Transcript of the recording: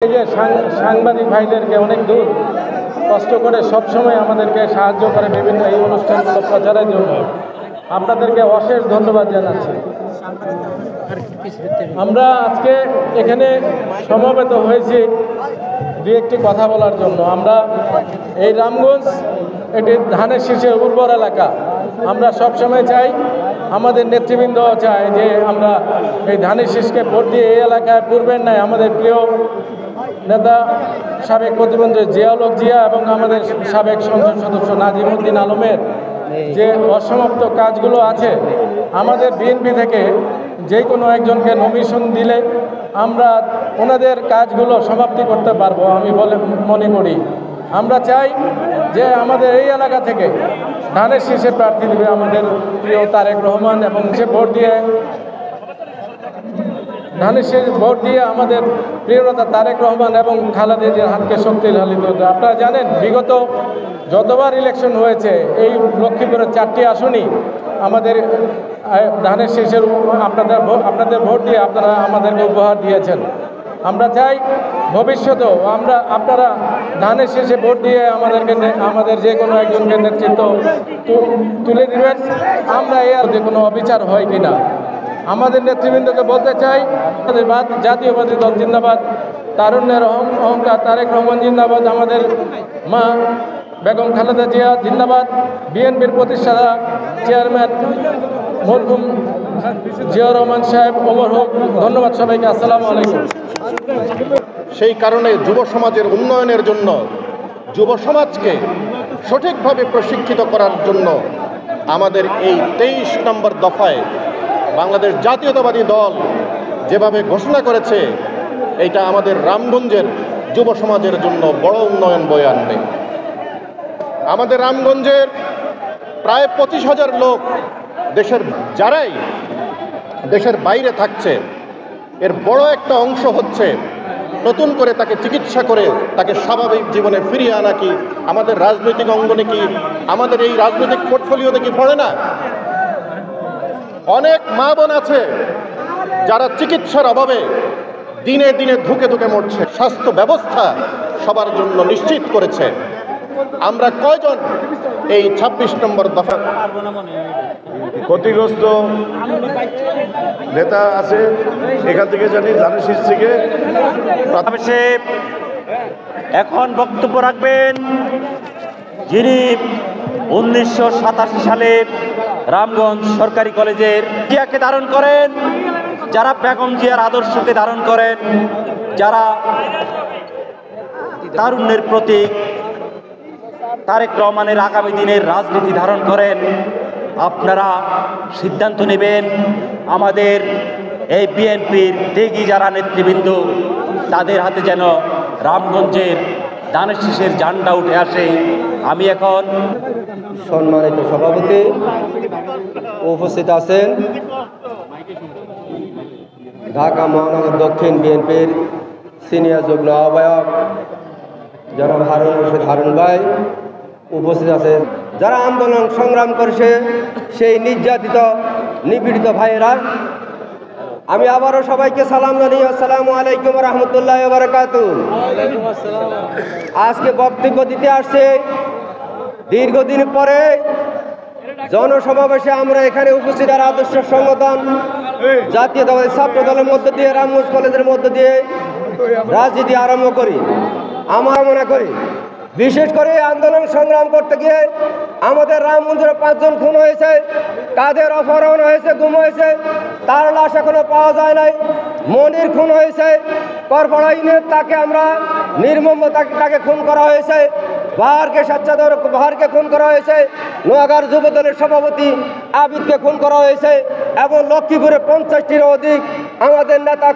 এই যে সাংবাদিক ভাইদেরকে অনেক দূর কষ্ট করে সবসময় আমাদেরকে সাহায্য করে বিভিন্ন এই অনুষ্ঠানগুলো প্রচারের জন্য আপনাদেরকে অশেষ ধন্যবাদ জানাচ্ছি। আমরা আজকে এখানে সমবেত হয়েছি দু একটি কথা বলার জন্য। আমরা এই রামগঞ্জ এটি ধানের শীষের উর্বর এলাকা। আমরা সবসময় চাই, আমাদের নেতৃবৃন্দ চায় যে আমরা এই ধানের শীষকে ভোট দিয়ে এই এলাকায় পূর্বের নাই আমাদের প্রিয় নেতা সাবেক প্রতিমন্ত্রী জিয়াউল হক জিয়া এবং আমাদের সাবেক সংসদ সদস্য নাজিমউদ্দিন আলমের যে অসমাপ্ত কাজগুলো আছে, আমাদের বিএনপি থেকে যে কোনো একজনকে নমিনেশন দিলে আমরা ওনাদের কাজগুলো সমাপ্তি করতে পারবো আমি বলে মনে করি। আমরা চাই যে আমাদের এই এলাকা থেকে ধানের শীষে প্রার্থী দেবে আমাদের প্রিয় তারেক রহমান এবং সে ভোট দিয়ে ধানের শীষ ভোট দিয়ে আমাদের প্রিয়তা তারেক রহমান এবং খালেদা জিয়ার হাতকে শক্তিশালী করবে। আপনারা জানেন বিগত যতবার ইলেকশন হয়েছে এই লক্ষ্মীপুরের 4টি আসনই আমাদের ধানের শীষের আপনাদের ভোট দিয়ে আপনারা আমাদেরকে উপহার দিয়েছেন। আমরা চাই ভবিষ্যতেও আপনারা ধানের শীষে ভোট দিয়ে আমাদের যে কোনো একজনকে নেতৃত্ব তুলে দিবেন। আমরা এর যে কোনো অবিচার হয় কিনা আমাদের নেতৃবৃন্দকে বলতে চাই, জাতীয়বাদী দল জিন্দাবাদ, তারুণ্যের অহংকার তারেক রহমান জিন্দাবাদ, আমাদের মা বেগম খালেদা জিয়া জিন্দাবাদ, বিএনপির প্রতিষ্ঠাতা চেয়ারম্যান মরহুম জিয়াউর রহমান সাহেব অমর হোক। ধন্যবাদ সবাইকে। আসসালামু আলাইকুম। সেই কারণে যুব সমাজের উন্নয়নের জন্য, যুব সমাজকে সঠিকভাবে প্রশিক্ষিত করার জন্য আমাদের এই 23 নম্বর দফায় বাংলাদেশ জাতীয়তাবাদী দল যেভাবে ঘোষণা করেছে, এটা আমাদের রামগঞ্জের যুব সমাজের জন্য বড় উন্নয়ন বয়ে আনবে। আমাদের রামগঞ্জের প্রায় 25,000 লোক যারাই দেশের বাইরে থাকছে, এর বড় একটা অংশ হচ্ছে নতুন করে তাকে চিকিৎসা করে তাকে স্বাভাবিক জীবনে ফিরিয়ে আনা। কি আমাদের রাজনৈতিক অঙ্গনে কি আমাদের এই রাজনৈতিক পোর্টফোলিওতে কি পড়ে না? অনেক মা বোন আছে যারা চিকিৎসার অভাবে দিনে দিনে ধুকে ধুকে মরছে। স্বাস্থ্য ব্যবস্থা সবার জন্য নিশ্চিত করেছে। আমরা কয়জন এই 26 নম্বর দফা ক্ষতিগ্রস্ত নেতা আছে এখান থেকে জানি ধানের শীষ থেকে এখন বক্তব্য রাখবেন যিনি 1987 সালে রামগঞ্জ সরকারি কলেজের জিয়াকে ধারণ করেন, যারা বেগম জিয়ার আদর্শকে ধারণ করেন, যারা তারুণ্যের প্রতীক তারেক রহমানের আগামী দিনের রাজনীতি ধারণ করেন। আপনারা সিদ্ধান্ত নেবেন আমাদের এই বিএনপির ত্যাগী যারা নেতৃবৃন্দ, তাদের হাতে যেন রামগঞ্জের ধানের শীষের ঝান্ডা উঠে আসে। আমি এখন সম্মানিত সভাপতি উপস্থিত আছেন ঢাকা মহানগর দক্ষিণ বিএনপির সিনিয়র যুগ্ম আহ্বায়ক জনাব হারুন রশিদ হারুন ভাই উপস্থিত আছেন, যারা আন্দোলন সংগ্রাম করছে সেই নির্যাতিত নিপীড়িত ভাইয়েরা। আমি আবারও সবাইকে সালাম জানাই। আসসালামু আলাইকুম রহমতুল্লাহ বারাকাতুহু। আজকে বক্তব্য দিতে আসছে দীর্ঘদিন পরে জনসমাবেশে আমরা এখানে উপস্থিত আর আদর্শ সংগঠন জাতীয়তাবাদী ছাত্র দলের মধ্য দিয়ে রামগঞ্জ কলেজের মধ্য দিয়ে রাজনীতি আরম্ভ করি। আমরা মনে করি বিশেষ করে আন্দোলন সংগ্রাম করতে গিয়ে আমাদের রামগঞ্জের 5 জন খুন হয়েছে, কাদের অপহরণ হয়েছে, গুম হয়েছে, তার লাশ এখনো পাওয়া যায় নাই। মনির খুন হয়েছে, করপড়াইনে তাকে আমরা নির্মম তাকে খুন করা হয়েছে। বাহারকে খুন করা হয়েছে। নোয়াগাঁর যুব দলের সভাপতি আবিদকে খুন করা হয়েছে এবং লক্ষ্মীপুরে 50টিরও অধিক আমাদের নেতা